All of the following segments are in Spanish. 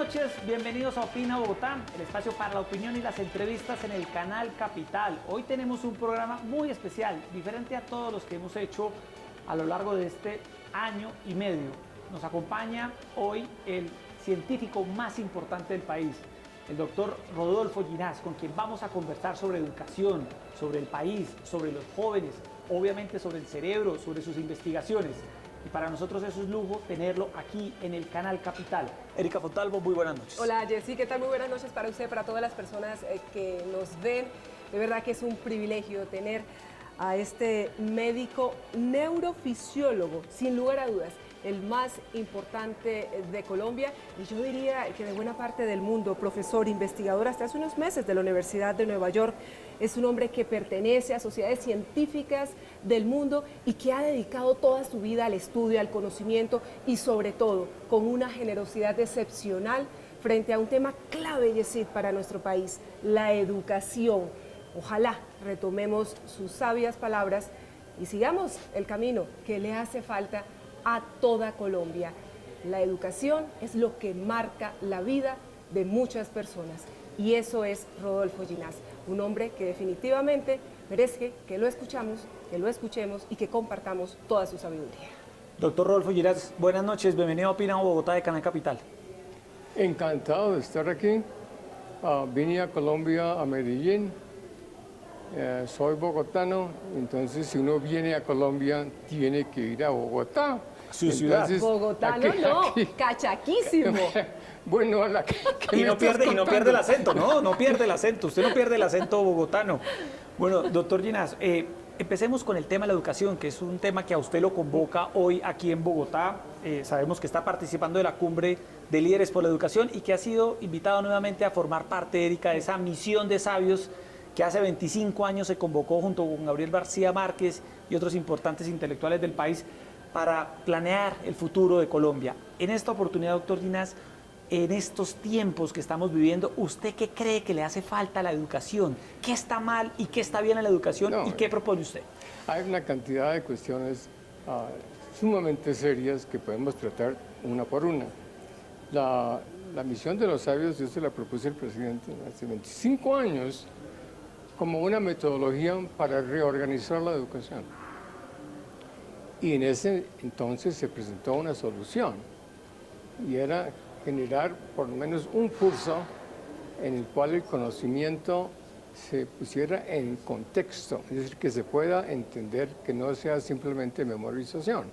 noches, bienvenidos a Opina Bogotá, el espacio para la opinión y las entrevistas en el canal Capital. Hoy tenemos un programa muy especial, diferente a todos los que hemos hecho a lo largo de este año y medio. Nos acompaña hoy el científico más importante del país, el doctor Rodolfo Ginás, con quien vamos a conversar sobre educación, sobre el país, sobre los jóvenes, obviamente sobre el cerebro, sobre sus investigaciones. Y para nosotros eso es lujo tenerlo aquí en el canal Capital. Erika Fontalvo, muy buenas noches. Hola Jessy, ¿qué tal? Muy buenas noches para usted, para todas las personas que nos ven. De verdad que es un privilegio tener a este médico neurofisiólogo, sin lugar a dudas, el más importante de Colombia y yo diría que de buena parte del mundo, profesor, investigador hasta hace unos meses de la Universidad de Nueva York. Es un hombre que pertenece a sociedades científicas del mundo y que ha dedicado toda su vida al estudio, al conocimiento y sobre todo con una generosidad excepcional frente a un tema clave, Yesid, para nuestro país, la educación. Ojalá retomemos sus sabias palabras y sigamos el camino que le hace falta a toda Colombia. La educación es lo que marca la vida de muchas personas y eso es Rodolfo Ginás, un hombre que definitivamente merece que lo escuchamos, que lo escuchemos y que compartamos toda su sabiduría. Doctor Rodolfo Ginás, buenas noches, bienvenido a Opina Bogotá de Canal Capital. Encantado de estar aquí. Vine a Colombia, a Medellín. Soy bogotano, entonces si uno viene a Colombia tiene que ir a Bogotá. Su ciudad. Bogotano no, cachaquísimo. Bueno, y no pierde el acento, no pierde el acento, usted no pierde el acento bogotano. Bueno, doctor Ginás, empecemos con el tema de la educación, que es un tema que a usted lo convoca hoy aquí en Bogotá. Sabemos que está participando de la cumbre de líderes por la educación y que ha sido invitado nuevamente a formar parte, Erika, de esa misión de sabios que hace 25 años se convocó junto con Gabriel García Márquez y otros importantes intelectuales del país para planear el futuro de Colombia. En esta oportunidad, doctor Ginás, en estos tiempos que estamos viviendo, ¿usted qué cree que le hace falta a la educación? ¿Qué está mal y qué está bien en la educación? ¿Y qué propone usted? Hay una cantidad de cuestiones sumamente serias que podemos tratar una por una. La misión de los sabios, yo se la propuse al presidente hace 25 años, como una metodología para reorganizar la educación. Y en ese entonces se presentó una solución, y era generar por lo menos un curso en el cual el conocimiento se pusiera en contexto, es decir, que se pueda entender, que no sea simplemente memorización.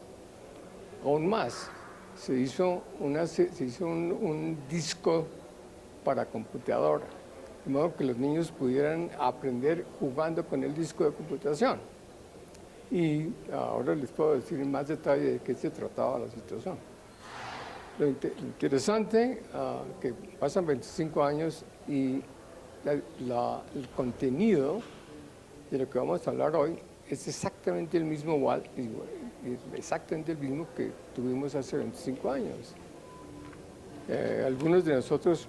Aún más, se hizo un disco para computadora, de modo que los niños pudieran aprender jugando con el disco de computación. Y ahora les puedo decir en más detalle de qué se trataba la situación. Lo interesante que pasan 25 años y el contenido de lo que vamos a hablar hoy es exactamente el mismo, exactamente el mismo que tuvimos hace 25 años. Algunos de nosotros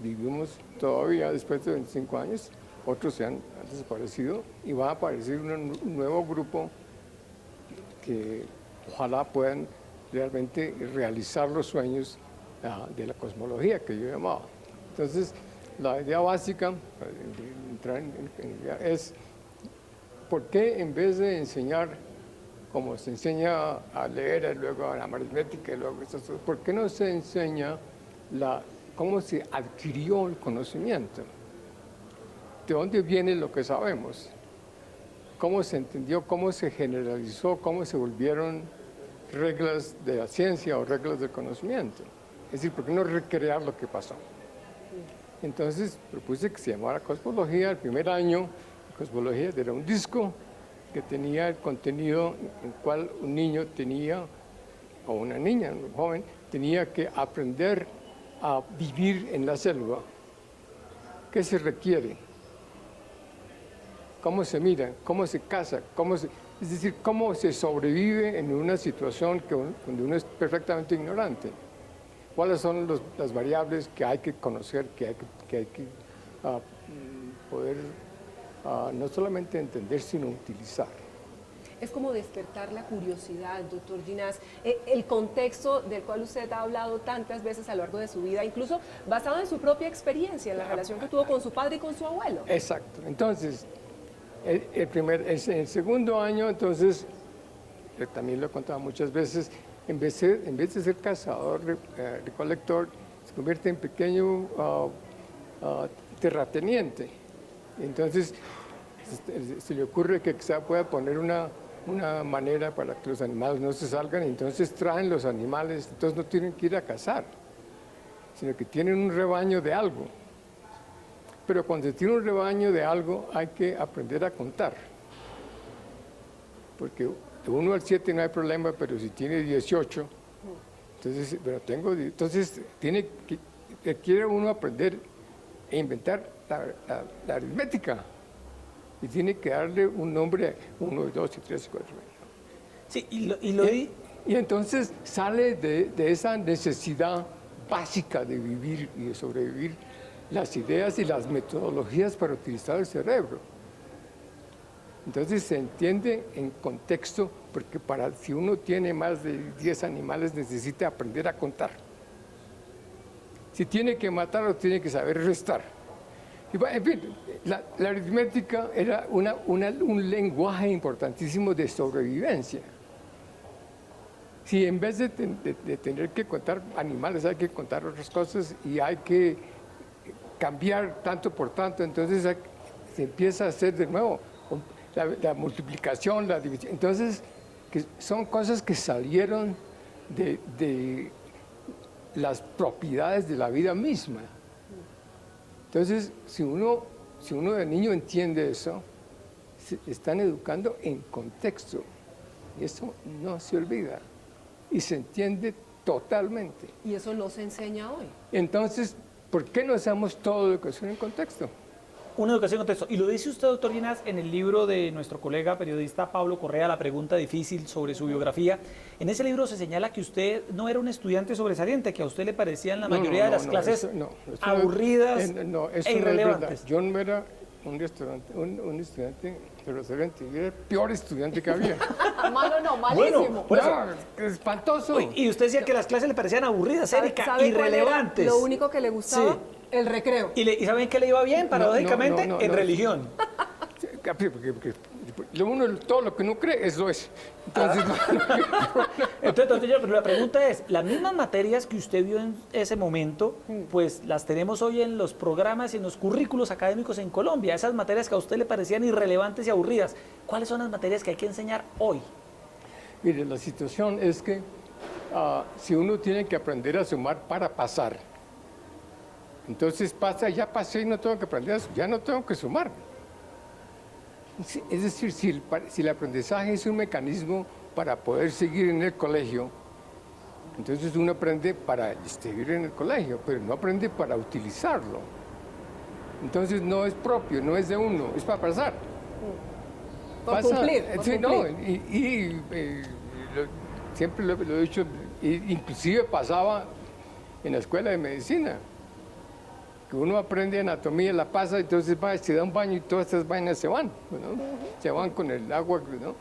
vivimos todavía después de 25 años, otros se han desaparecido y va a aparecer un nuevo grupo que ojalá puedan realmente realizar los sueños de la cosmología que yo llamaba. Entonces, la idea básica para entrar es ¿por qué en vez de enseñar como se enseña a leer, luego a la aritmética, luego eso, por qué no se enseña cómo se adquirió el conocimiento? ¿De dónde viene lo que sabemos? ¿Cómo se entendió? ¿Cómo se generalizó? ¿Cómo se volvieron reglas de la ciencia o reglas del conocimiento? Es decir, ¿por qué no recrear lo que pasó? Entonces propuse que se llamara Cosmología. El primer año, Cosmología era un disco que tenía el contenido en el cual un niño tenía, o una niña, un joven, tenía que aprender a vivir en la selva. ¿Qué se requiere? ¿Cómo se mira? ¿Cómo se casa? Es decir, ¿cómo se sobrevive en una situación donde uno es perfectamente ignorante? ¿Cuáles son las variables que hay que conocer, que hay que poder no solamente entender, sino utilizar? es como despertar la curiosidad, doctor Ginás, el contexto del cual usted ha hablado tantas veces a lo largo de su vida, incluso basado en su propia experiencia, en la relación que tuvo con su padre y con su abuelo. Exacto. Entonces, el segundo año, entonces, también lo he contado muchas veces, en vez de ser cazador, recolector, se convierte en pequeño terrateniente. Entonces, se le ocurre que quizá pueda poner una manera para que los animales no se salgan, y entonces traen los animales, entonces no tienen que ir a cazar, sino que tienen un rebaño de algo. Pero cuando se tiene un rebaño de algo, hay que aprender a contar. Porque de 1 al 7 no hay problema, pero si tiene 18, entonces quiere uno aprender e inventar la aritmética. Y tiene que darle un nombre, 1, 2, 3, 4. Sí, y entonces sale de esa necesidad básica de vivir y de sobrevivir las ideas y las metodologías para utilizar el cerebro. Entonces se entiende en contexto, porque si uno tiene más de 10 animales necesita aprender a contar. Si tiene que matar, tiene que saber restar. En fin, la aritmética era un lenguaje importantísimo de sobrevivencia. Si en vez de tener que contar animales hay que contar otras cosas y hay que cambiar tanto por tanto, entonces se empieza a hacer de nuevo la multiplicación, la división. Entonces, que son cosas que salieron de las propiedades de la vida misma. Entonces, si uno de niño entiende eso, se están educando en contexto. Y eso no se olvida. Y se entiende totalmente. Y eso no se enseña hoy. Entonces, ¿por qué no hacemos toda educación en contexto? Una educación en contexto. Y lo dice usted, doctor Ginás, en el libro de nuestro colega periodista Pablo Correa, La pregunta difícil, sobre su biografía. En ese libro se señala que usted no era un estudiante sobresaliente, que a usted le parecían la mayoría de las clases aburridas e irrelevantes. Yo no era un estudiante sobresaliente, yo era el peor estudiante que había. Malo no, malísimo. Espantoso. Y usted decía que las clases le parecían aburridas, Erika, ¿Sabe irrelevantes. Lo único que le gustaba, Sí. el recreo. ¿Y saben qué le iba bien, paradójicamente? En religión. Porque todo lo que uno cree, eso es. Entonces, Entonces, pero la pregunta es, las mismas materias que usted vio en ese momento, pues las tenemos hoy en los programas y en los currículos académicos en Colombia. Esas materias que a usted le parecían irrelevantes y aburridas, ¿cuáles son las materias que hay que enseñar hoy? Mire, la situación es que si uno tiene que aprender a sumar para pasar, entonces ya pasé y no tengo que aprender ya no tengo que sumar. Es decir, si el aprendizaje es un mecanismo para poder seguir en el colegio, entonces uno aprende para seguir en el colegio, pero no aprende para utilizarlo. Entonces no es propio, no es de uno, es para pasar. Por cumplir. No, siempre lo he dicho, inclusive pasaba en la escuela de medicina, que uno aprende anatomía, la pasa, entonces se da un baño y todas estas vainas se van, ¿no? Se van con el agua, ¿no?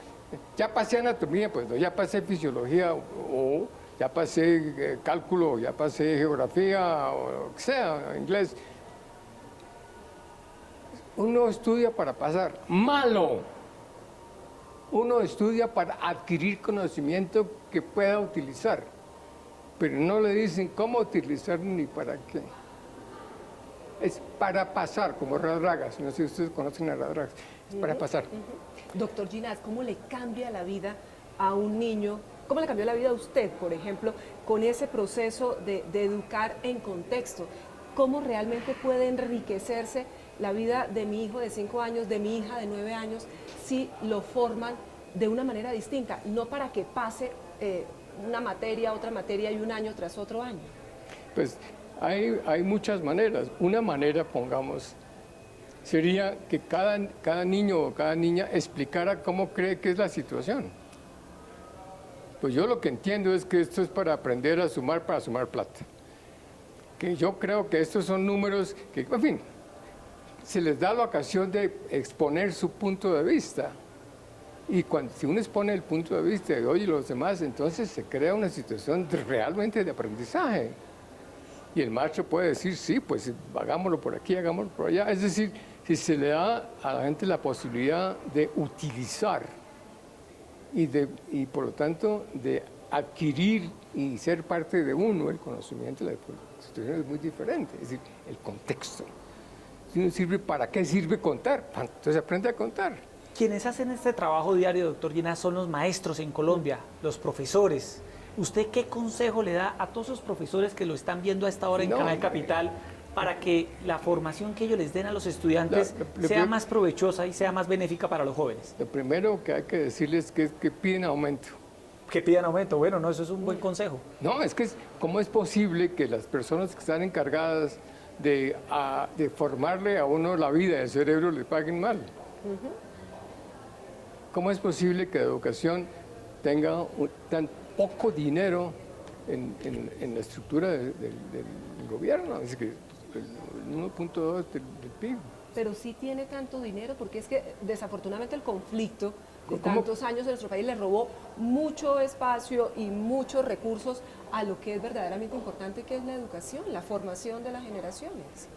Ya pasé anatomía, pues no, ya pasé fisiología, o ya pasé cálculo, ya pasé geografía, o lo que sea, inglés. Uno estudia para pasar. ¡Malo! Uno estudia para adquirir conocimiento que pueda utilizar, pero no le dicen cómo utilizar ni para qué. Es para pasar, como Radragas. No sé si ustedes conocen a Radragas. Es para pasar. Doctor Ginás, ¿cómo le cambia la vida a un niño? ¿Cómo le cambió la vida a usted, por ejemplo, con ese proceso de educar en contexto? ¿Cómo realmente puede enriquecerse la vida de mi hijo de 5 años, de mi hija de 9 años, si lo forman de una manera distinta? No para que pase una materia, otra materia y un año tras otro año. Pues hay muchas maneras. Una manera, pongamos, sería que cada niño o cada niña explicara cómo cree que es la situación. Pues yo lo que entiendo es que esto es para aprender a sumar para sumar plata. Que yo creo que estos son números que, en fin, se les da la ocasión de exponer su punto de vista. Y si uno expone el punto de vista de hoy y los demás, entonces se crea una situación realmente de aprendizaje. Y el maestro puede decir, sí, pues hagámoslo por aquí, hagámoslo por allá. Es decir, si se le da a la gente la posibilidad de utilizar y por lo tanto de adquirir y ser parte de uno, el conocimiento de la situación es muy diferente. Es decir, el contexto. Si no sirve, ¿para qué sirve contar? Entonces aprende a contar. Quienes hacen este trabajo diario, doctor Ginás, son los maestros en Colombia, los profesores. ¿Usted qué consejo le da a todos esos profesores que lo están viendo a esta hora en Canal Capital para que la formación que ellos les den a los estudiantes sea más provechosa y sea más benéfica para los jóvenes? Lo primero que hay que decirles es que piden aumento. Que pidan aumento. Bueno, no, eso es un buen consejo. No, es que ¿cómo es posible que las personas que están encargadas de formarle a uno la vida, el cerebro, le paguen mal? ¿Cómo es posible que la educación tenga tan poco dinero en la estructura del gobierno? Es que el 1.2 del PIB. Pero sí tiene tanto dinero, porque es que desafortunadamente el conflicto de ¿Cómo? tantos años en nuestro país le robó mucho espacio y muchos recursos a lo que es verdaderamente importante, que es la educación, la formación de las generaciones.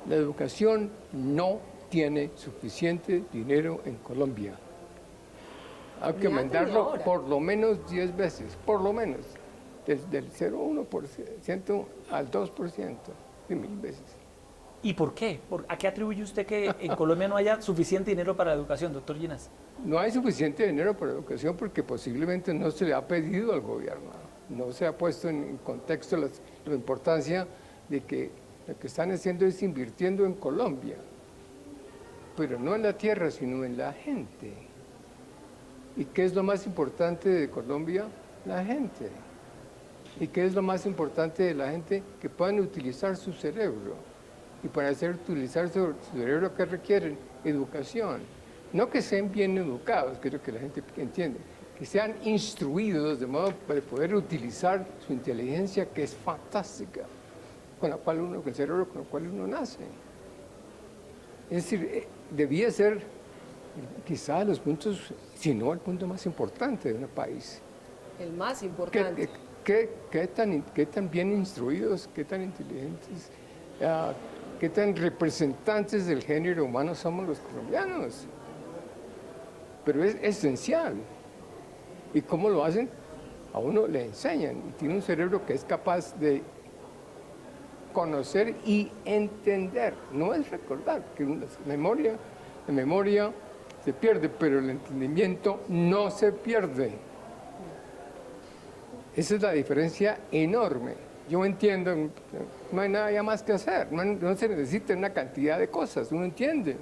La educación no tiene suficiente dinero en Colombia. Hay que aumentarlo por lo menos 10 veces, por lo menos, desde el 0,1% al 2%, de 1000 veces. ¿Y por qué? ¿A qué atribuye usted que en Colombia no haya suficiente dinero para la educación, doctor Ginás? No hay suficiente dinero para la educación porque posiblemente no se le ha pedido al gobierno, no se ha puesto en contexto la importancia de que lo que están haciendo es invirtiendo en Colombia, pero no en la tierra, sino en la gente. ¿Y qué es lo más importante de Colombia? La gente. ¿Y qué es lo más importante de la gente? Que puedan utilizar su cerebro. Y para utilizar su cerebro, ¿qué requieren? Educación. No que sean bien educados, que es lo que la gente entiende, que sean instruidos de modo para poder utilizar su inteligencia, que es fantástica, con el cerebro con el cual uno nace. Es decir, debía ser quizá los puntos, si no el punto más importante de un país. El más importante. ¿Qué tan bien instruidos, qué tan inteligentes, qué tan representantes del género humano somos los colombianos? Pero es esencial. ¿Y cómo lo hacen? A uno le enseñan y tiene un cerebro que es capaz de conocer y entender. No es recordar, que la memoria se pierde, pero el entendimiento no se pierde. Esa es la diferencia enorme. Yo entiendo, no hay nada ya más que hacer, no se necesita una cantidad de cosas, uno entiende.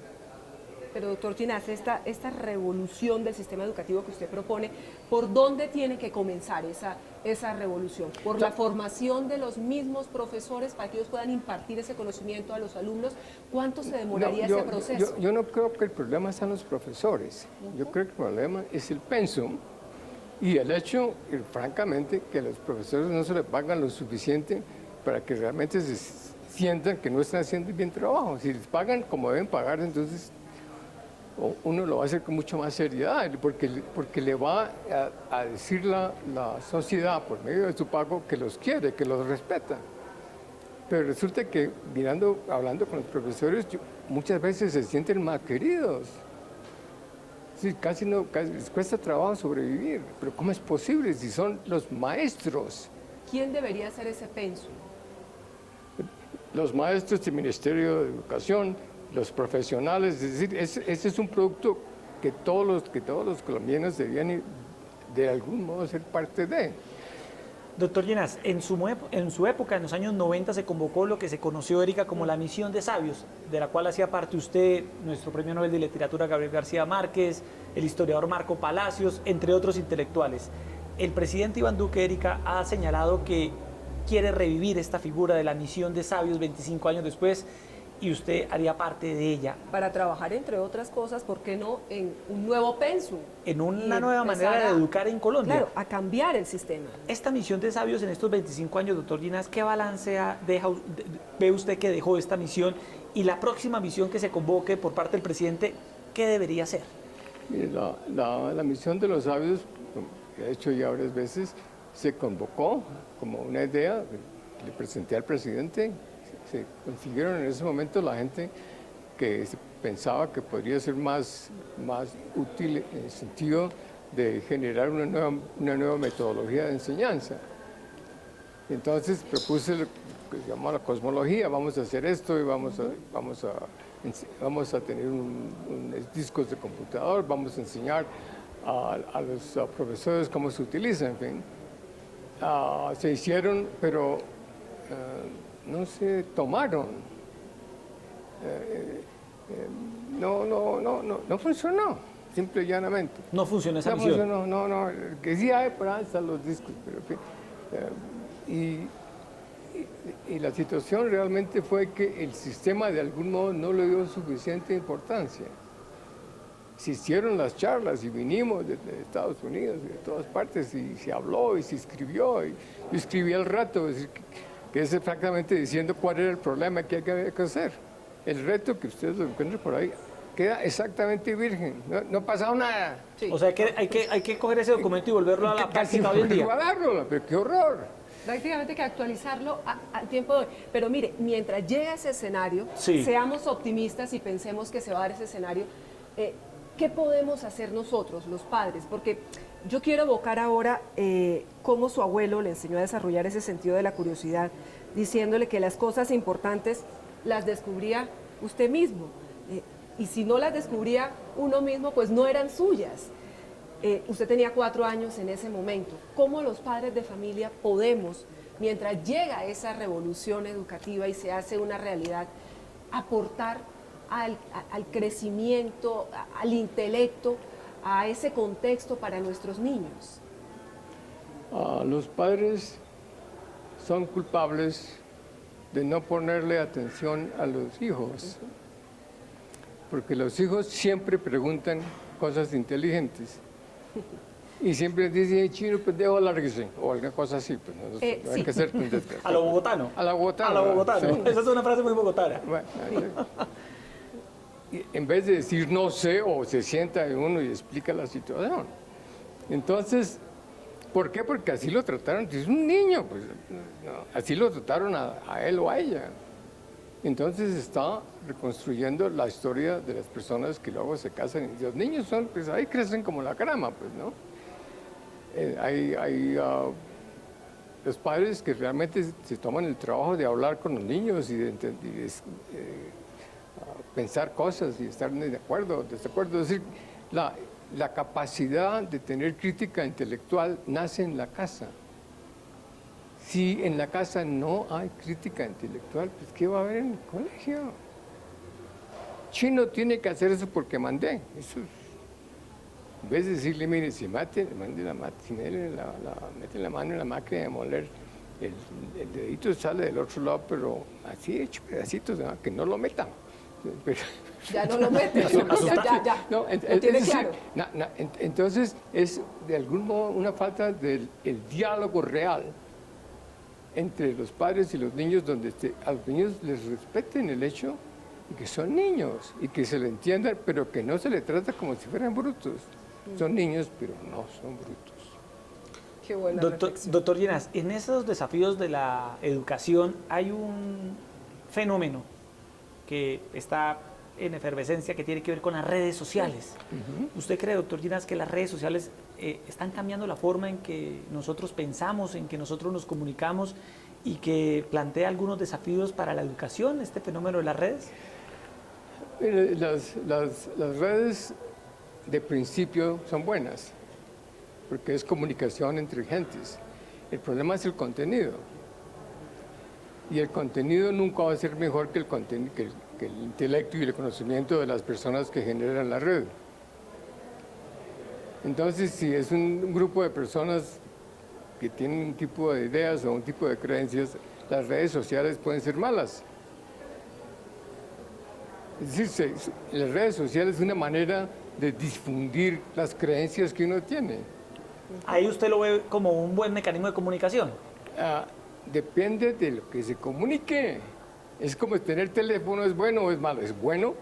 Pero doctor Ginás, esta revolución del sistema educativo que usted propone, ¿por dónde tiene que comenzar esa revolución? ¿Por la formación de los mismos profesores para que ellos puedan impartir ese conocimiento a los alumnos? ¿Cuánto se demoraría ese proceso? Yo no creo que el problema sean los profesores, yo creo que el problema es el pensum y el hecho, francamente, que a los profesores no se les pagan lo suficiente para que realmente se sientan que no están haciendo bien trabajo. Si les pagan como deben pagar, entonces uno lo va a hacer con mucho más seriedad, porque le va a decir la sociedad por medio de su pago que los quiere, que los respeta. Pero resulta que hablando con los profesores, muchas veces se sienten mal queridos. Sí, casi les cuesta trabajo sobrevivir. Pero ¿cómo es posible si son los maestros? ¿Quién debería hacer ese pensum? Los maestros del Ministerio de Educación, los profesionales, es decir, ese es un producto que todos los colombianos debían de algún modo ser parte de. Doctor Ginás, en su época, en los años 90, se convocó lo que se conoció, Erika, como la Misión de Sabios, de la cual hacía parte usted, nuestro Premio Nobel de Literatura Gabriel García Márquez, el historiador Marco Palacios, entre otros intelectuales. El presidente Iván Duque, Erika, ha señalado que quiere revivir esta figura de la Misión de Sabios 25 años después, y usted haría parte de ella. Para trabajar, entre otras cosas, ¿por qué no en un nuevo pensum? En una nueva manera de educar en Colombia. Claro, a cambiar el sistema. Esta misión de sabios en estos 25 años, doctor Ginás, ¿qué balance ve usted que dejó esta misión? Y la próxima misión que se convoque por parte del presidente, ¿qué debería ser? Mire, la misión de los sabios, como he hecho ya varias veces, se convocó como una idea, le presenté al presidente, se consiguieron en ese momento la gente que se pensaba que podría ser más útil en el sentido de generar una nueva metodología de enseñanza. Entonces propuse lo que se llama la cosmología, vamos a hacer esto y vamos a tener unos discos de computador, vamos a enseñar a los profesores cómo se utiliza, en fin. Se hicieron, pero no se tomaron. No funcionó, simple y llanamente. No funciona esa No misión. funcionó, no, que sí hay, por ahí están los discos, pero en fin. Y la situación realmente fue que el sistema de algún modo no le dio suficiente importancia. Se hicieron las charlas y vinimos de Estados Unidos y de todas partes y se habló y se escribió. Y yo escribí al rato, es decir, que es exactamente diciendo cuál era el problema que había que hacer. El reto que ustedes lo encuentran por ahí queda exactamente virgen, no ha pasado nada. Sí. O sea, que hay que coger ese documento y volverlo a la práctica hoy en día. Guardarlo, pero qué horror. Prácticamente que actualizarlo al tiempo de hoy. Pero mire, mientras llega ese escenario, Sí. seamos optimistas y pensemos que se va a dar ese escenario. ¿Qué podemos hacer nosotros, los padres? Porque yo quiero evocar ahora cómo su abuelo le enseñó a desarrollar ese sentido de la curiosidad, diciéndole que las cosas importantes las descubría usted mismo. Y si no las descubría uno mismo, pues no eran suyas. Usted tenía 4 años en ese momento. ¿Cómo los padres de familia podemos, mientras llega esa revolución educativa y se hace una realidad, aportar al crecimiento, al intelecto, a ese contexto para nuestros niños? Los padres son culpables de no ponerle atención a los hijos, porque los hijos siempre preguntan cosas inteligentes y siempre dicen, "Hey, chino, pendejo, lárguese", o alguna cosa así, pues no hay Sí. que ser tan desgraciado. A lo bogotano. A la bogotana. A lo bogotano. Sí. Esa es una frase muy bogotana. Bueno, y en vez de decir no sé, o se sienta uno y explica la situación. Entonces, ¿por qué? Porque así lo trataron, es un niño, pues no, así lo trataron a él o a ella. Entonces está reconstruyendo la historia de las personas que luego se casan. Y los niños son, pues ahí crecen como la grama, pues, ¿no? Hay los padres que realmente se toman el trabajo de hablar con los niños y de pensar cosas y estar de acuerdo o desacuerdo. Es decir, la capacidad de tener crítica intelectual nace en la casa. Si en la casa no hay crítica intelectual, pues ¿qué va a haber en el colegio? Chino tiene que hacer eso porque mandé. Eso es, en vez de decirle, mire, si mete la mano en la máquina de moler, el dedito sale del otro lado, pero así hecho pedacitos, ¿no? Que no lo metan. Pero, Ya no lo mete, ya. no, Lo tiene claro. Entonces es de algún modo una falta del diálogo real entre los padres y los niños, donde a los niños les respeten el hecho de que son niños y que se le entiendan, pero que no se les trata como si fueran brutos. Son niños, pero no son brutos. Qué buena reflexión. Doctor Llenas, en esos desafíos de la educación hay un fenómeno que está en efervescencia que tiene que ver con las redes sociales. ¿Usted cree, doctor Llenas, que las redes sociales están cambiando la forma en que nosotros pensamos, en que nosotros nos comunicamos y que plantea algunos desafíos para la educación, este fenómeno de las redes? Mire, las redes de principio son buenas, porque es comunicación entre gentes. El problema es el contenido. Y el contenido nunca va a ser mejor que el intelecto y el conocimiento de las personas que generan la red. Entonces, si es un grupo de personas que tienen un tipo de ideas o un tipo de creencias, las redes sociales pueden ser malas. Es decir, las redes sociales es una manera de difundir las creencias que uno tiene. Ahí usted lo ve como un buen mecanismo de comunicación. Depende de lo que se comunique. Es como tener teléfono, ¿es bueno o es malo? Es bueno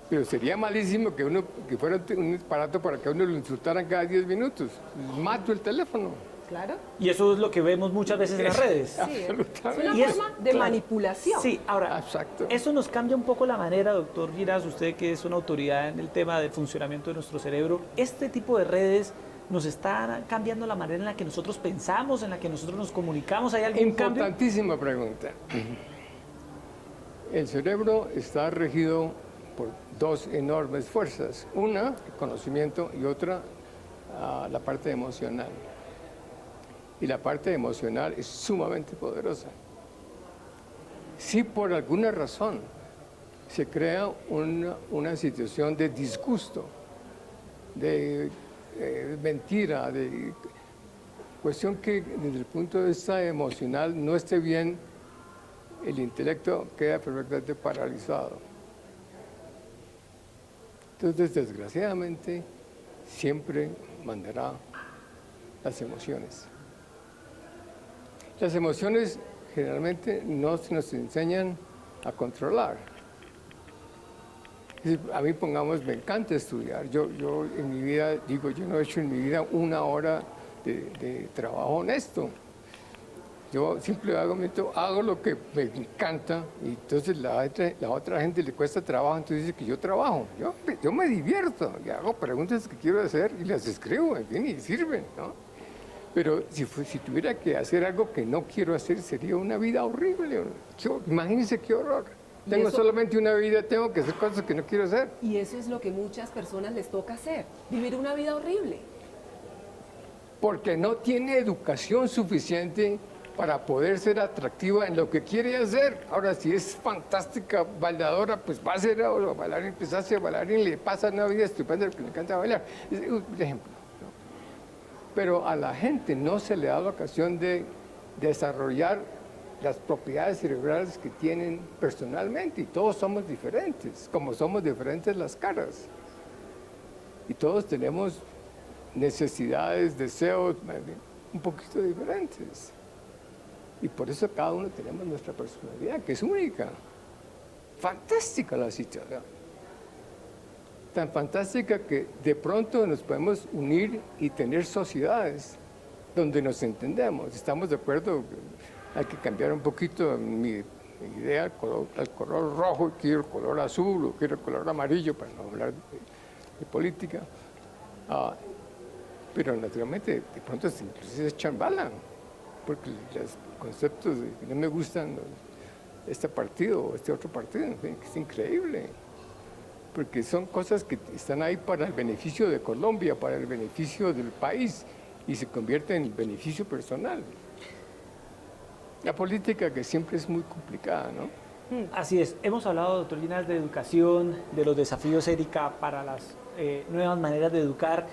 Pero sería malísimo que fuera un aparato para que a uno lo insultaran cada 10 minutos. Mato el teléfono. Claro. Y eso es lo que vemos muchas veces en las redes. Sí, es Absolutamente. una Y es- forma de claro. manipulación. Sí, ahora, Exacto. eso nos cambia un poco la manera, doctor Giras, usted que es una autoridad en el tema del funcionamiento de nuestro cerebro. Este tipo de redes nos está cambiando la manera en la que nosotros pensamos, en la que nosotros nos comunicamos. ¿Hay algún cambio? Importantísima pregunta. El cerebro está regido por dos enormes fuerzas. Una, el conocimiento, y otra, la parte emocional. Y la parte emocional es sumamente poderosa. Si por alguna razón se crea una situación de disgusto, de mentira, de cuestión que desde el punto de vista emocional no esté bien, el intelecto queda perfectamente paralizado. Entonces, desgraciadamente, siempre mandará las emociones. Las emociones generalmente no se nos enseñan a controlar. Es decir, a mí, pongamos, me encanta estudiar. Yo en mi vida, digo, yo no he hecho en mi vida una hora de trabajo honesto. Yo simplemente hago lo que me encanta y entonces la otra gente le cuesta trabajo, entonces dice que yo trabajo. Yo me divierto y hago preguntas que quiero hacer y las escribo, en fin, y sirven, ¿no? Pero si tuviera que hacer algo que no quiero hacer, sería una vida horrible. Imagínense qué horror. Tengo solamente una vida, tengo que hacer cosas que no quiero hacer. Y eso es lo que muchas personas les toca hacer, vivir una vida horrible. Porque no tiene educación suficiente para poder ser atractiva en lo que quiere hacer. Ahora, si es fantástica bailadora, pues va a ser bailarín, pues hace bailarín, le pasa una vida estupenda porque le encanta bailar. Es un ejemplo, ¿no? Pero a la gente no se le da la ocasión de desarrollar las propiedades cerebrales que tienen personalmente, y todos somos diferentes, como somos diferentes las caras. Y todos tenemos necesidades, deseos, un poquito diferentes. Y por eso cada uno tenemos nuestra personalidad, que es única. Fantástica la situación. Tan fantástica que de pronto nos podemos unir y tener sociedades donde nos entendemos. ¿Estamos de acuerdo? Hay que cambiar un poquito mi idea, el color rojo, quiero el color azul, o quiero el color amarillo, para no hablar de política. Pero naturalmente, de pronto inclusive se echan bala, porque los conceptos de que no me gustan este partido o este otro partido, en fin, que es increíble. Porque son cosas que están ahí para el beneficio de Colombia, para el beneficio del país, y se convierte en el beneficio personal. La política, que siempre es muy complicada, ¿no? Así es. Hemos hablado, doctor Ginas, de educación, de los desafíos, Erika, para las nuevas maneras de educar.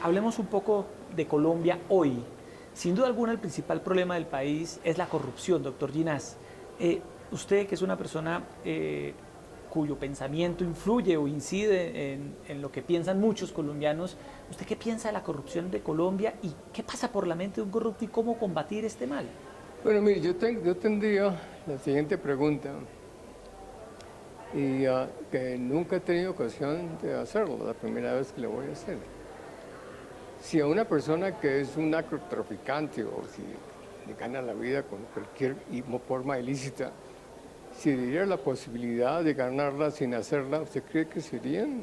Hablemos un poco de Colombia hoy. Sin duda alguna, el principal problema del país es la corrupción, doctor Ginas. Usted, que es una persona cuyo pensamiento influye o incide en lo que piensan muchos colombianos, ¿usted qué piensa de la corrupción de Colombia y qué pasa por la mente de un corrupto y cómo combatir este mal? Bueno, mire, yo tendría la siguiente pregunta, y que nunca he tenido ocasión de hacerlo, la primera vez que le voy a hacer. Si a una persona que es un narcotraficante o si le gana la vida con cualquier forma ilícita, si diera la posibilidad de ganarla sin hacerla, ¿usted cree que serían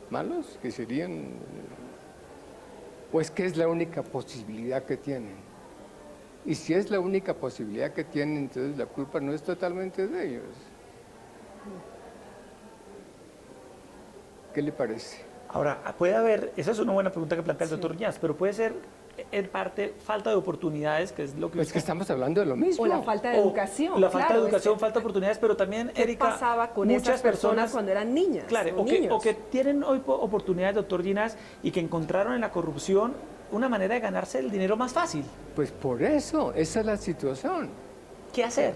malos? ¿Que serían...? Pues que es la única posibilidad que tienen. Y si es la única posibilidad que tienen, entonces la culpa no es totalmente de ellos. ¿Qué le parece? Ahora, puede haber, esa es una buena pregunta que plantea el doctor Ginas, pero puede ser en parte falta de oportunidades, que es lo que... Pues que estamos hablando de lo mismo. O la falta de O educación. la falta claro, de educación, falta de oportunidades, pero también, ¿qué Erika, pasaba con muchas esas personas cuando eran niñas? Claro, niños? o que tienen hoy oportunidades, doctor Ginas, y que encontraron en la corrupción una manera de ganarse el dinero más fácil. Pues por eso, esa es la situación. ¿Qué hacer?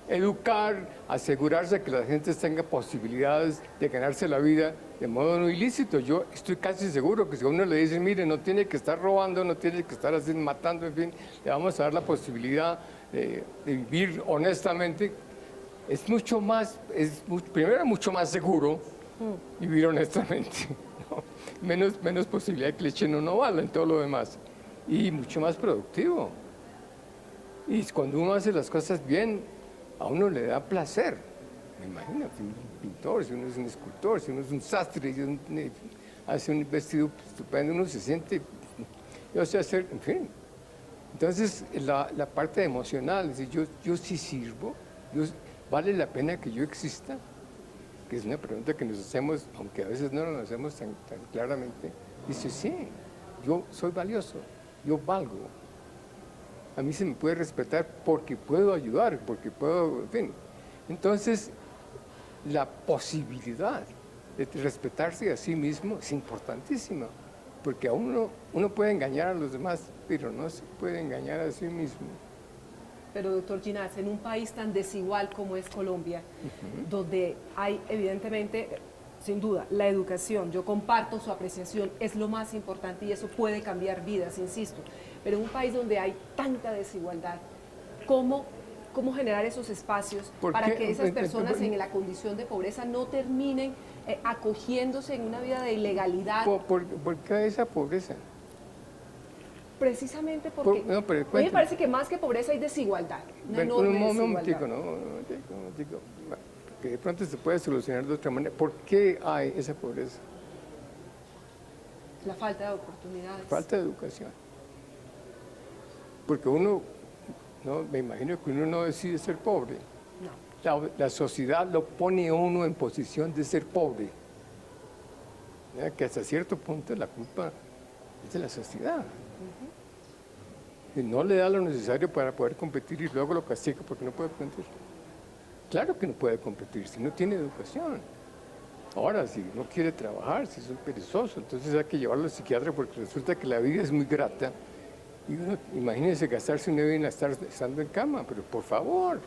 Educar, asegurarse que la gente tenga posibilidades de ganarse la vida de modo no ilícito. Yo estoy casi seguro que si a uno le dice, mire, no tiene que estar robando, no tiene que estar así matando, en fin, le vamos a dar la posibilidad de vivir honestamente, es mucho más, primero mucho más seguro vivir honestamente, ¿no? Menos posibilidad de que le echen una bala en todo lo demás y mucho más productivo. Y cuando uno hace las cosas bien, a uno le da placer. Me imagino, si uno es un pintor, si uno es un escultor, si uno es un sastre, si uno hace un vestido estupendo, uno se siente, yo sé hacer, en fin. Entonces, la parte emocional, es decir, yo sí sirvo, ¿vale la pena que yo exista? Que es una pregunta que nos hacemos, aunque a veces no nos hacemos tan claramente. Dice, sí, yo soy valioso, yo valgo. A mí se me puede respetar porque puedo ayudar, porque puedo, en fin. Entonces, la posibilidad de respetarse a sí mismo es importantísima, porque a uno puede engañar a los demás, pero no se puede engañar a sí mismo. Pero doctor Ginás, en un país tan desigual como es Colombia, donde hay evidentemente, sin duda, la educación, yo comparto su apreciación, es lo más importante y eso puede cambiar vidas, insisto, pero en un país donde hay tanta desigualdad, ¿cómo generar esos espacios para que esas personas en la condición de pobreza no terminen acogiéndose en una vida de ilegalidad? ¿Por qué esa pobreza? Precisamente porque No, pero a mí me parece que más que pobreza hay desigualdad, una enorme un desigualdad. momentico, que de pronto se puede solucionar de otra manera. ¿Por qué hay esa pobreza? La falta de oportunidades. Falta de educación. Porque uno, no, me imagino que uno no decide ser pobre. No. La sociedad lo pone a uno en posición de ser pobre. Que hasta cierto punto la culpa es de la sociedad. Y no le da lo necesario para poder competir y luego lo castiga porque no puede competir. Claro que no puede competir si no tiene educación. Ahora, si no quiere trabajar, si es un perezoso, entonces hay que llevarlo al psiquiatra porque resulta que la vida es muy grata. Y uno, imagínense gastarse una vida en estando en cama, pero por favor,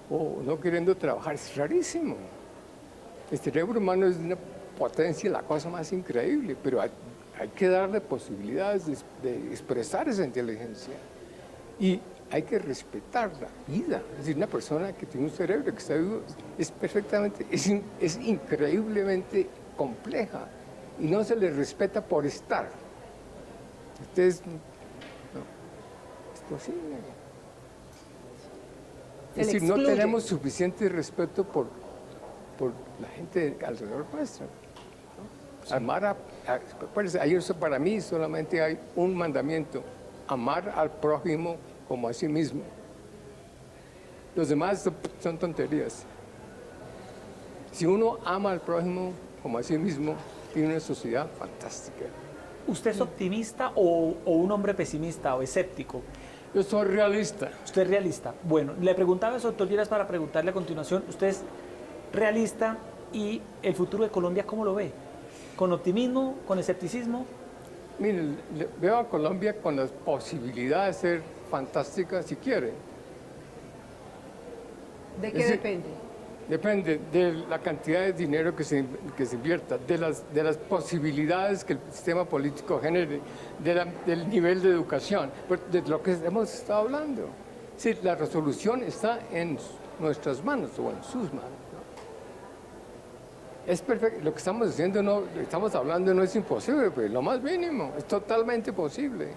o no queriendo trabajar, es rarísimo. El cerebro humano es de una potencia, la cosa más increíble, pero hay que darle posibilidades de expresar esa inteligencia. Y hay que respetar la vida. Es decir, una persona que tiene un cerebro que está vivo es perfectamente, es increíblemente compleja y no se le respeta por estar. Ustedes, no, es posible. Es decir, no tenemos suficiente respeto por la gente alrededor nuestro. Amar para mí solamente hay un mandamiento: amar al prójimo como a sí mismo. Los demás son tonterías. Si uno ama al prójimo como a sí mismo, tiene una sociedad fantástica. ¿Usted es optimista o un hombre pesimista o escéptico? Yo soy realista. ¿Usted es realista? Bueno, le preguntaba eso, doctor Lleras, para preguntarle a continuación. ¿Usted es realista y el futuro de Colombia cómo lo ve? ¿Con optimismo? ¿Con escepticismo? Mire, veo a Colombia con las posibilidades de ser fantástica si quiere. ¿De qué depende? Depende de la cantidad de dinero que se invierta, de las posibilidades que el sistema político genere, del nivel de educación, de lo que hemos estado hablando. Sí, la resolución está en nuestras manos o en sus manos. Es perfecto, lo que estamos diciendo, estamos hablando no es imposible, pues lo más mínimo, es totalmente posible.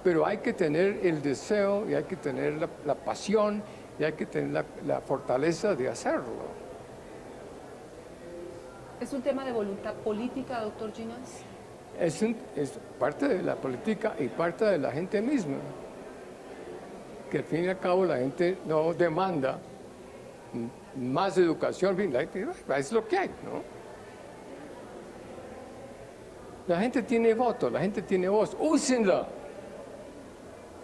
Pero hay que tener el deseo y hay que tener la pasión y hay que tener la fortaleza de hacerlo. ¿Es un tema de voluntad política, doctor Ginás? Es parte de la política y parte de la gente misma. Que al fin y al cabo la gente no demanda más educación, es lo que hay, ¿no? La gente tiene voto, la gente tiene voz, úsenla.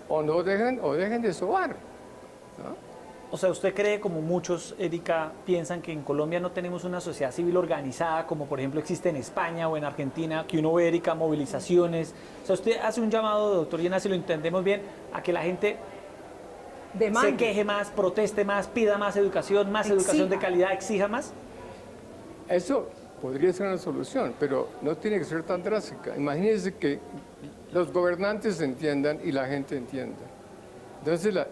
O dejen de sobar, ¿no? O sea, ¿usted cree, como muchos, Erika, piensan que en Colombia no tenemos una sociedad civil organizada, como por ejemplo existe en España o en Argentina, que uno ve, Erika, movilizaciones? O sea, usted hace un llamado, doctor Llenas, si lo entendemos bien, a que la gente se queje más, proteste más, pida más educación de calidad, exija más. Eso podría ser una solución, pero no tiene que ser tan drástica. Imagínense que los gobernantes entiendan y la gente entienda. Entonces la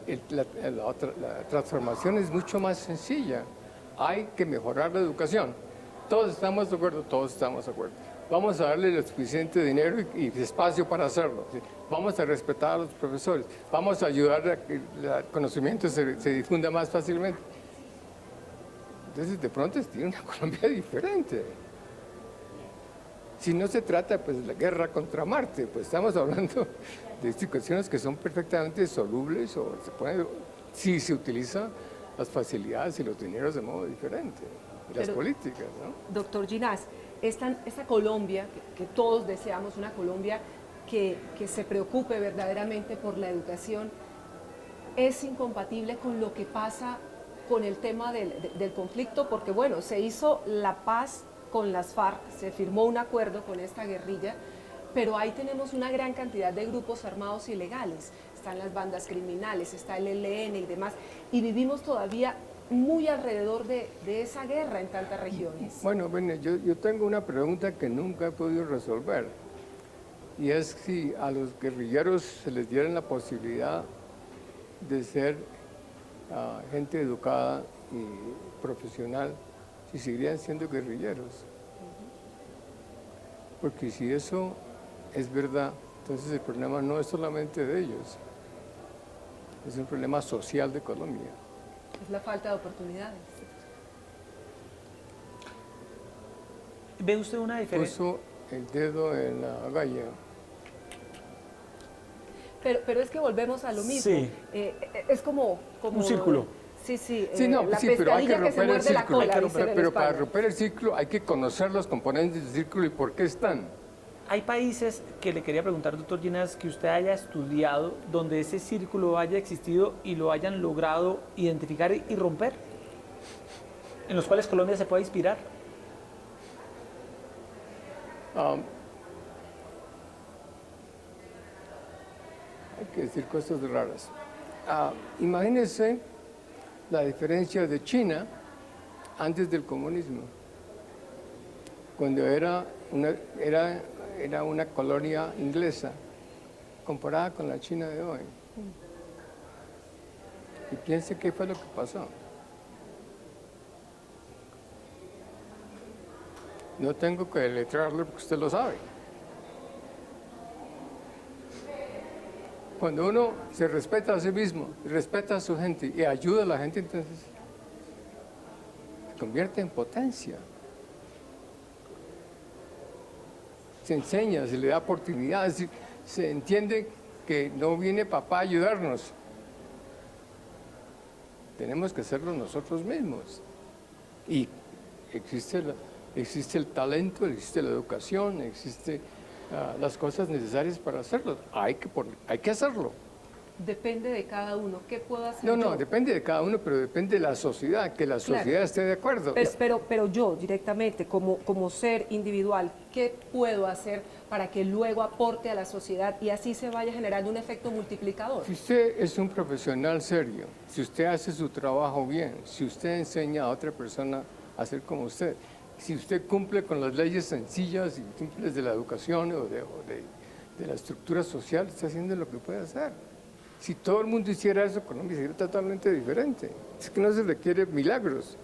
transformación es mucho más sencilla. Hay que mejorar la educación. Todos estamos de acuerdo, todos estamos de acuerdo. Vamos a darle el suficiente dinero y espacio para hacerlo. ¿Sí? Vamos a respetar a los profesores. Vamos a ayudar a que el conocimiento se difunda más fácilmente. Entonces, de pronto, tiene una Colombia diferente. Si no se trata, pues, de la guerra contra Marte, pues estamos hablando de situaciones que son perfectamente solubles o si se utilizan las facilidades y los dineros de modo diferente, y las políticas, ¿no? Doctor Ginás, esta Colombia, que todos deseamos, una Colombia que se preocupe verdaderamente por la educación, es incompatible con lo que pasa con el tema del conflicto, porque bueno, se hizo la paz con las FARC, se firmó un acuerdo con esta guerrilla, pero ahí tenemos una gran cantidad de grupos armados ilegales, están las bandas criminales, está el ELN y demás, y vivimos todavía muy alrededor de esa guerra en tantas regiones. Bueno, yo tengo una pregunta que nunca he podido resolver, y es si a los guerrilleros se les diera la posibilidad de ser gente educada y profesional, si seguirían siendo guerrilleros. Porque si eso es verdad, entonces el problema no es solamente de ellos, es un problema social de Colombia. Es la falta de oportunidades. ¿Ve usted una diferencia? Puso el dedo en la galla. Pero es que volvemos a lo mismo. Sí. Es como un círculo. Sí, sí. La pero hay que romper el círculo. Pero para romper romper el círculo hay que conocer los componentes del círculo y por qué están. Hay países que le quería preguntar, doctor Ginás, que usted haya estudiado donde ese círculo haya existido y lo hayan logrado identificar y romper, en los cuales Colombia se pueda inspirar. Hay que decir cosas raras. Imagínense la diferencia de China antes del comunismo, cuando era una colonia inglesa comparada con la China de hoy. Y piense qué fue lo que pasó. No tengo que deletrearlo porque usted lo sabe. Cuando uno se respeta a sí mismo, respeta a su gente y ayuda a la gente, entonces se convierte en potencia. Se enseña, se le da oportunidades, se entiende que no viene papá a ayudarnos. Tenemos que hacerlo nosotros mismos. Y existe el talento, existe la educación, existe las cosas necesarias para hacerlo. Hay que hacerlo. Depende de cada uno. ¿Qué puedo hacer No, yo? depende de cada uno, pero depende de la sociedad, que la sociedad esté de acuerdo. Pero yo directamente, como ser individual, ¿qué puedo hacer para que luego aporte a la sociedad y así se vaya generando un efecto multiplicador? Si usted es un profesional serio, si usted hace su trabajo bien, si usted enseña a otra persona a hacer como usted, si usted cumple con las leyes sencillas y simples de la educación o de la estructura social, está haciendo lo que puede hacer. Si todo el mundo hiciera eso, Colombia sería totalmente diferente. Es que no se requiere milagros.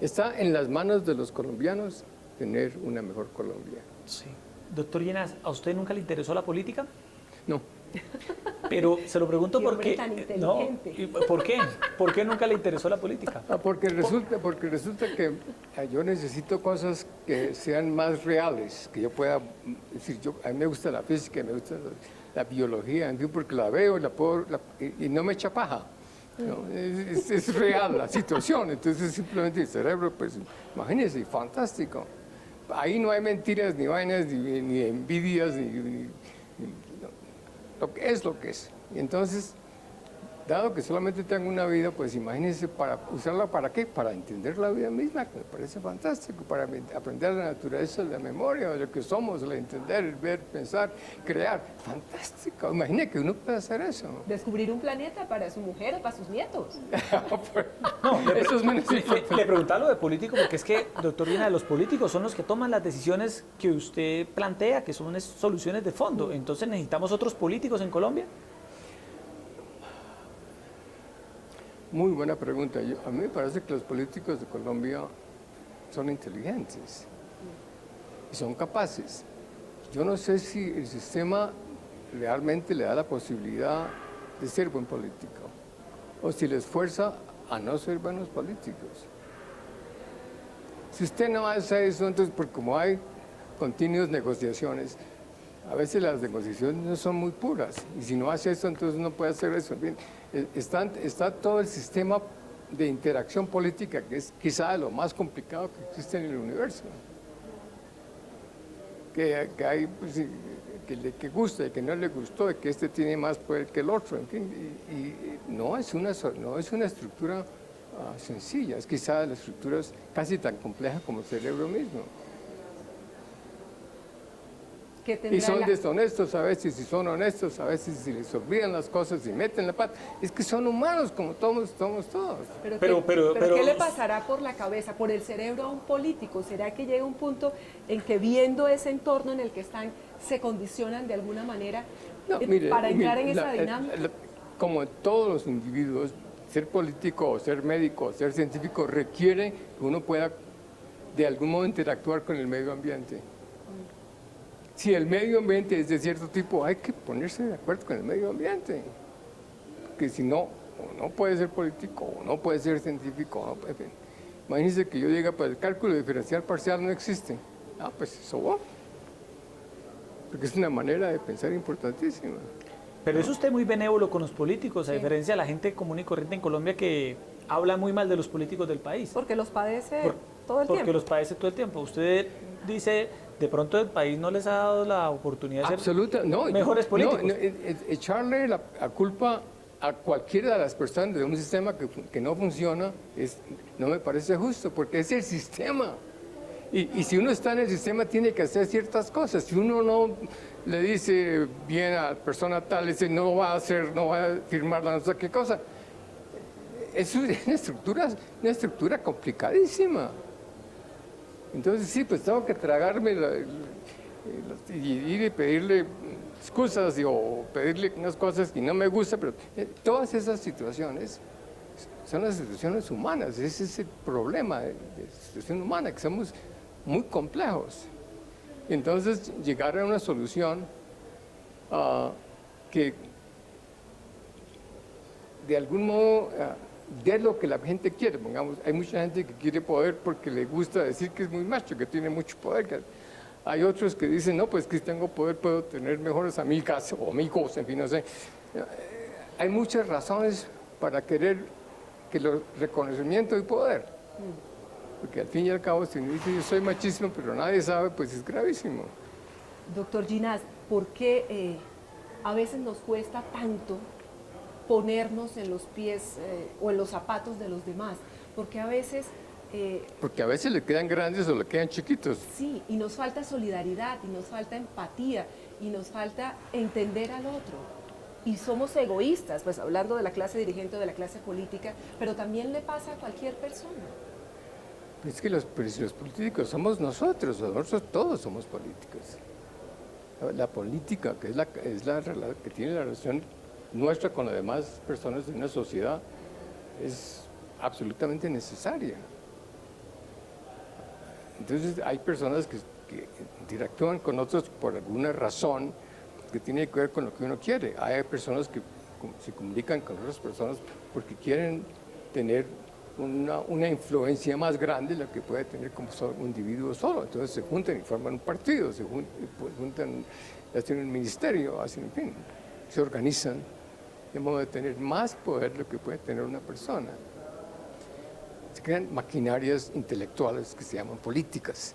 Está en las manos de los colombianos tener una mejor Colombia. Sí. Doctor Ginás, ¿a usted nunca le interesó la política? No. Pero se lo pregunto Qué hombre porque... tan No, inteligente. ¿y ¿por qué? ¿Por qué nunca le interesó la política? Porque resulta que yo necesito cosas que sean más reales, que yo pueda decir, a mí me gusta la física, me gusta la biología, en fin, porque la veo y no me echa paja. ¿No? Es real la situación, entonces simplemente el cerebro, pues imagínense, fantástico. Ahí no hay mentiras, ni vainas, ni envidias, lo que es lo que es. Y entonces, dado que solamente tengo una vida, pues imagínense, para usarla ¿para qué? Para entender la vida misma, que me parece fantástico, para aprender la naturaleza de la memoria, de lo que somos, el entender, el ver, pensar, crear. Fantástico. Imagínense que uno puede hacer eso. Descubrir un planeta para su mujer o para sus nietos. No, Eso es menos importante. le preguntaba lo de político porque es que, doctor Ginás, los políticos son los que toman las decisiones que usted plantea, que son soluciones de fondo. Entonces, ¿necesitamos otros políticos en Colombia? Muy buena pregunta. A mí me parece que los políticos de Colombia son inteligentes y son capaces. Yo no sé si el sistema realmente le da la posibilidad de ser buen político o si les fuerza a no ser buenos políticos. Si usted no hace eso, entonces, porque como hay continuas negociaciones, a veces las negociaciones no son muy puras, y si no hace eso, entonces no puede hacer eso. Bien, está todo el sistema de interacción política, que es quizá lo más complicado que existe en el universo. Que hay, pues, que gusta y que no le gustó, y que este tiene más poder que el otro, en fin, y no es una estructura sencilla, es quizá la estructura es casi tan compleja como el cerebro mismo. Y son deshonestos a veces, y son honestos a veces, y les olvidan las cosas y meten la pata. Es que son humanos como todos, somos todos. Pero ¿qué le pasará por la cabeza, por el cerebro a un político? ¿Será que llega un punto en que viendo ese entorno en el que están, se condicionan de alguna manera para entrar en esa dinámica? Como en todos los individuos, ser político o ser médico o ser científico requiere que uno pueda de algún modo interactuar con el medio ambiente. Si el medio ambiente es de cierto tipo, hay que ponerse de acuerdo con el medio ambiente. Porque si no, o no puede ser político, o no puede ser científico. O no, en fin. Imagínense que yo diga, pues el cálculo diferencial parcial no existe. Ah, pues eso va. Porque es una manera de pensar importantísima. Pero es usted muy benévolo con los políticos, a diferencia de la gente común y corriente en Colombia que habla muy mal de los políticos del país. Porque los padece todo el tiempo. Porque los padece todo el tiempo. Usted dice, de pronto el país no les ha dado la oportunidad de ser mejores políticos. Echarle la culpa a cualquiera de las personas de un sistema que no funciona no me parece justo, porque es el sistema. Y si uno está en el sistema tiene que hacer ciertas cosas. Si uno no le dice bien a la persona tal, dice no va a firmar la no sé qué cosa. Es una estructura complicadísima. Entonces sí, pues tengo que tragarme y ir y pedirle excusas o pedirle unas cosas que no me gustan, pero todas esas situaciones son las situaciones humanas. Ese es el problema de la situación humana, que somos muy complejos. Entonces llegar a una solución que de algún modo de lo que la gente quiere. Pongamos, hay mucha gente que quiere poder porque le gusta decir que es muy macho, que tiene mucho poder. Hay otros que dicen, no, pues que si tengo poder puedo tener mejores amigas o amigos, en fin, no sé. Hay muchas razones para querer que el reconocimiento y poder. Porque al fin y al cabo, si uno dice yo soy machismo, pero nadie sabe, pues es gravísimo. Doctor Ginás, ¿por qué a veces nos cuesta tanto ponernos en los pies o en los zapatos de los demás? Porque a veces... porque a veces le quedan grandes o le quedan chiquitos. Sí, y nos falta solidaridad, y nos falta empatía, y nos falta entender al otro. Y somos egoístas, pues hablando de la clase dirigente o de la clase política, pero también le pasa a cualquier persona. Es que los políticos somos nosotros todos somos políticos. La política, que es la que tiene la relación nuestra con las demás personas de una sociedad, es absolutamente necesaria. Entonces hay personas que interactúan con otros por alguna razón que tiene que ver con lo que uno quiere. Hay personas que se comunican con otras personas porque quieren tener una influencia más grande de la que puede tener como un individuo solo. Entonces se juntan y forman un partido, se juntan, hacen un ministerio, en fin, se organizan de modo de tener más poder de lo que puede tener una persona. Se crean maquinarias intelectuales que se llaman políticas.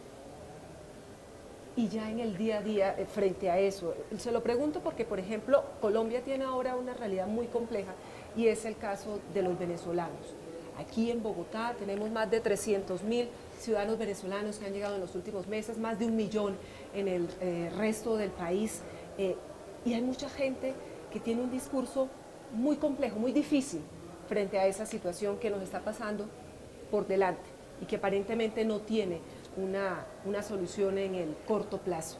Y ya en el día a día, frente a eso, se lo pregunto porque, por ejemplo, Colombia tiene ahora una realidad muy compleja y es el caso de los venezolanos. Aquí en Bogotá tenemos más de 300.000 ciudadanos venezolanos que han llegado en los últimos meses, más de 1 millón en el resto del país. Y hay mucha gente que tiene un discurso muy complejo, muy difícil frente a esa situación que nos está pasando por delante y que aparentemente no tiene una solución en el corto plazo.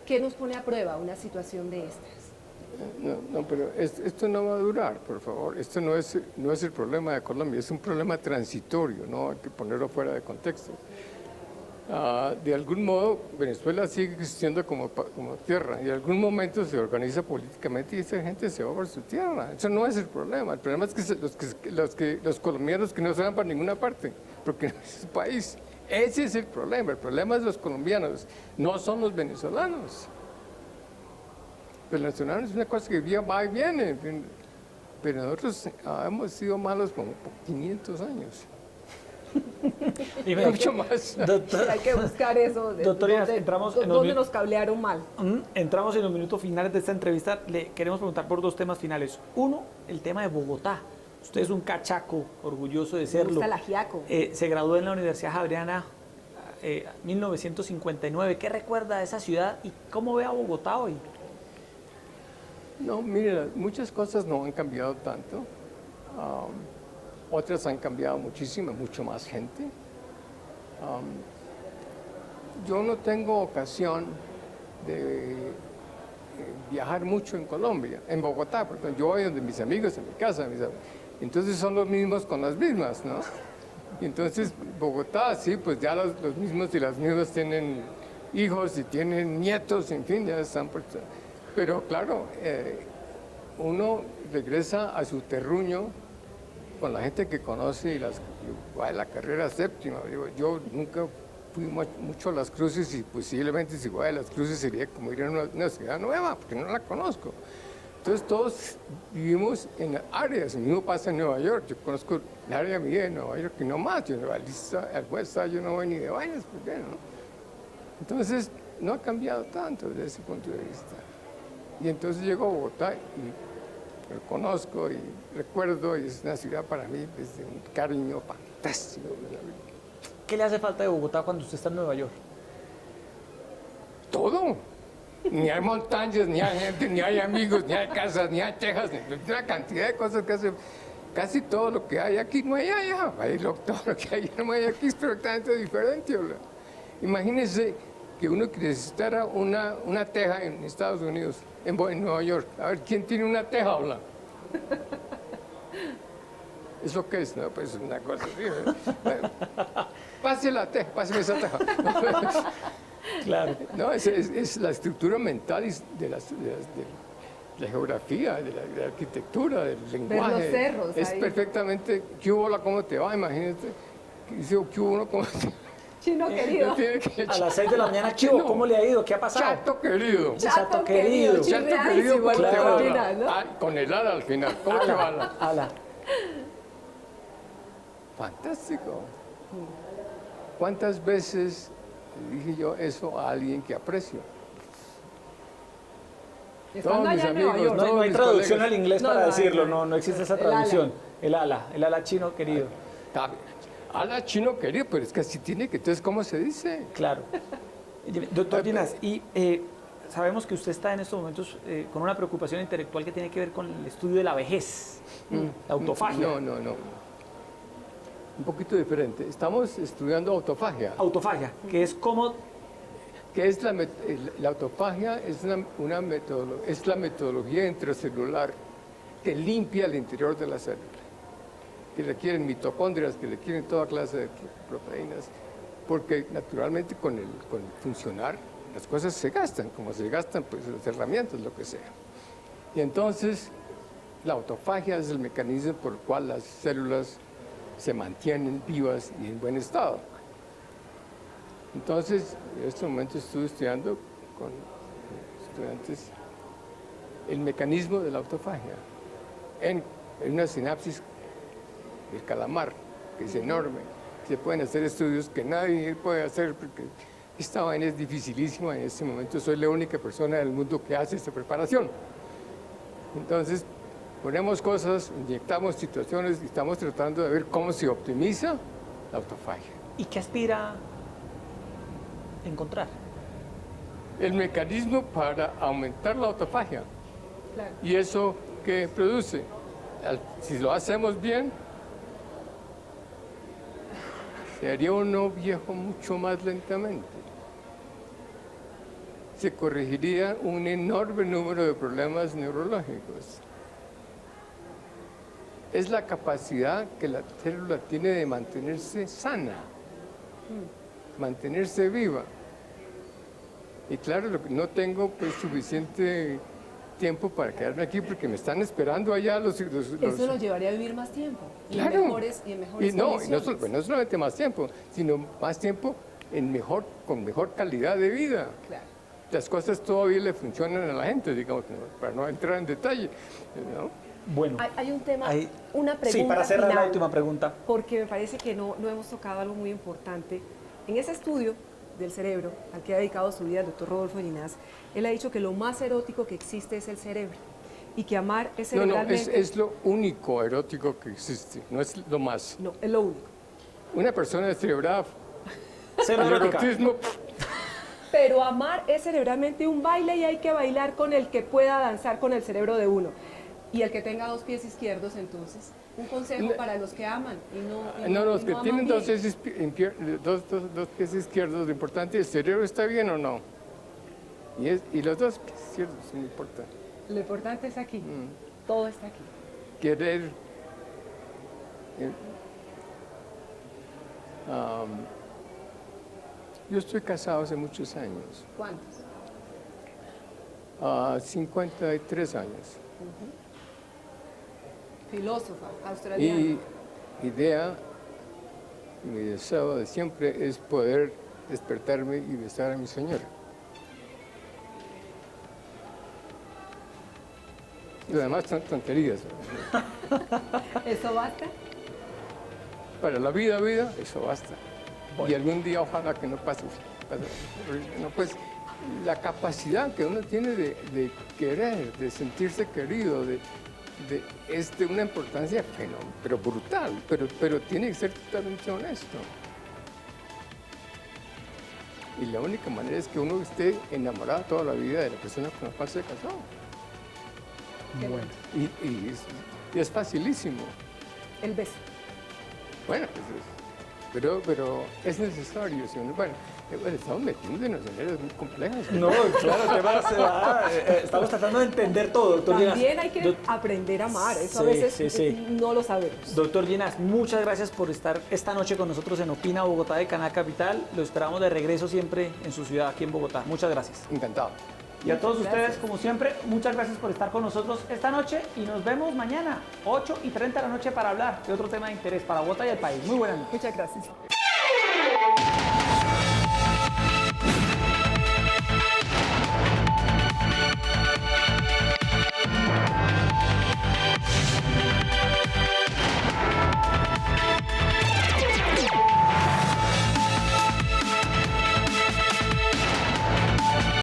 ¿Qué nos pone a prueba una situación de estas? No, pero esto no va a durar, por favor. Esto no es el problema de Colombia, es un problema transitorio, no hay que ponerlo fuera de contexto. De algún modo, Venezuela sigue existiendo como tierra y en algún momento se organiza políticamente y esa gente se va por su tierra. Eso no es el problema. El problema es que los colombianos que no se van para ninguna parte, porque no es su país. Ese es el problema. El problema es los colombianos, no son los venezolanos. Los venezolanos es una cosa que va y viene, pero nosotros hemos sido malos como por 500 años. Mucho más. Doctor, Hay que buscar eso. Doctor Llenas, entramos en ¿Dónde nos cablearon mal? Entramos en los minutos finales de esta entrevista. Le queremos preguntar por dos temas finales. Uno, el tema de Bogotá. Usted es un cachaco, orgulloso de serlo. Me gusta el ajiaco. Se graduó en la Universidad Javeriana 1959. ¿Qué recuerda de esa ciudad y cómo ve a Bogotá hoy? No, mire, muchas cosas no han cambiado tanto. Otras han cambiado muchísimo, mucho más gente. Yo no tengo ocasión de viajar mucho en Colombia, en Bogotá, porque yo voy donde mis amigos, en mi casa, entonces son los mismos con las mismas, ¿no? Y entonces Bogotá, sí, pues ya los mismos y las mismas tienen hijos y tienen nietos, en fin, ya están por... Pero claro, uno regresa a su terruño con la gente que conoce y va a la carrera séptima. Yo nunca fui mucho a Las Cruces y posiblemente si voy a Las Cruces sería como ir a una ciudad nueva, porque no la conozco. Entonces todos vivimos en áreas, lo mismo pasa en Nueva York. Yo conozco el área mía de Nueva York y no más. Yo al West Side yo no voy ni de vainas, ¿por qué no? Entonces no ha cambiado tanto desde ese punto de vista. Y entonces llego a Bogotá y lo conozco y recuerdo, y es una ciudad para mí desde un cariño fantástico. ¿Qué le hace falta de Bogotá cuando usted está en Nueva York? Todo. Ni hay montañas, ni hay gente, ni hay amigos, ni hay casas, ni hay tejas, ni una cantidad de cosas que hace. Casi todo lo que hay aquí no hay allá. Todo lo que hay no hay aquí es perfectamente diferente. Imagínense que uno que necesitara una teja en Estados Unidos, en Nueva York. A ver, ¿quién tiene una teja, hola? ¿Es lo que es? No, pues es una cosa así. Bueno, páseme esa teja. Claro. No, es la estructura mental de la geografía, de la arquitectura, del lenguaje. Ver los cerros es ahí. Perfectamente. ¿Qué hubo, cómo te va? Imagínate. Dice, ¿qué hubo, cómo te va? Chino querido. A las 6 de la mañana, ¿qué hubo? ¿Cómo le ha ido? ¿Qué ha pasado? Chato querido. Chato querido. Chato querido, Chirriadísimo, ¿cómo te al va? final, ¿no? Con el ala al final. ¿Cómo te va? Ala. Fantástico. ¿Cuántas veces dije yo eso a alguien que aprecio? Estando Todos mis allá en Nueva amigos, York. No hay mis traducción colegas. al inglés No, para no, decirlo, no. no existe esa El ala. traducción. El ala chino querido. Está bien. Ala chino querido, pero es que así tiene que, entonces, ¿cómo se dice? Claro. Doctor Llenas, y sabemos que usted está en estos momentos con una preocupación intelectual que tiene que ver con el estudio de la vejez, la autofagia. No. Un poquito diferente. Estamos estudiando autofagia. Autofagia, que es como... Que es la autofagia es es la metodología intracelular que limpia el interior de la célula, que requieren mitocondrias, que requieren toda clase de proteínas, porque naturalmente con el funcionar las cosas se gastan, como se gastan pues las herramientas, lo que sea. Y entonces la autofagia es el mecanismo por el cual las células se mantienen vivas y en buen estado. Entonces, en este momento estoy estudiando con estudiantes el mecanismo de la autofagia en una sinapsis del calamar, que es enorme. Se pueden hacer estudios que nadie puede hacer porque esta vaina es dificilísima. En este momento soy la única persona del mundo que hace esta preparación. Entonces, ponemos cosas, inyectamos situaciones y estamos tratando de ver cómo se optimiza la autofagia. ¿Y qué aspira a encontrar? El mecanismo para aumentar la autofagia. Claro. ¿Y eso qué produce? Si lo hacemos bien, se haría uno viejo mucho más lentamente. se corregiría un enorme número de problemas neurológicos. Es la capacidad que la célula tiene de mantenerse sana, mantenerse viva. Y claro, no tengo pues suficiente tiempo para quedarme aquí porque me están esperando allá Eso nos llevaría a vivir más tiempo y Claro. en mejores Y condiciones. no solamente más tiempo, sino más tiempo con mejor calidad de vida. Claro. Las cosas todavía le funcionan a la gente, digamos, para no entrar en detalle, ¿no? Bueno, Hay un tema, Ahí- una pregunta sí, para cerrar la final, última pregunta. porque me parece que no hemos tocado algo muy importante. En ese estudio del cerebro, al que ha dedicado su vida el doctor Rodolfo Ginás, él ha dicho que lo más erótico que existe es el cerebro y que amar es No, cerebralmente... es lo único erótico que existe, no es lo más. No, es lo único. Una persona descerebrada, Cero el erótica. erotismo, Pero amar es cerebralmente un baile y hay que bailar con el que pueda danzar con el cerebro de uno. Y el que tenga dos pies izquierdos, entonces, un consejo para los que aman y no, los que aman tienen bien. dos pies izquierdos, lo importante es, ¿el cerebro está bien o no? Y los dos pies izquierdos, no importa. Lo importante es aquí, todo está aquí. Querer yo estoy casado hace muchos años, ¿Cuántos? 53 años. Filósofa australiana. Y mi deseo de siempre es poder despertarme y besar a mi señora. Lo demás son tonterías. ¿Eso basta? Para la vida, eso basta. Y algún día ojalá que no pase. No, pues, la capacidad que uno tiene de querer, de sentirse querido, es de una importancia pero brutal, pero tiene que ser totalmente honesto. Y la única manera es que uno esté enamorado toda la vida de la persona con la cual se casó. Bueno. Y es facilísimo. El beso. Bueno, pero es necesario. Bueno, estamos metiéndonos en áreas muy complejas. No, claro, el tema se va, estamos tratando de entender todo, doctor Ginás. También hay que aprender a amar, eso a Sí, veces sí. no lo sabemos. Doctor Ginás, muchas gracias por estar esta noche con nosotros en Opina Bogotá de Canal Capital. Lo esperamos de regreso siempre en su ciudad, aquí en Bogotá. Muchas gracias. Encantado. Y a todos Gracias. ustedes, como siempre, muchas gracias por estar con nosotros esta noche y nos vemos mañana, 8:30 de la noche, para hablar de otro tema de interés para Bogotá y el país. Muy buenas noches. Muchas gracias.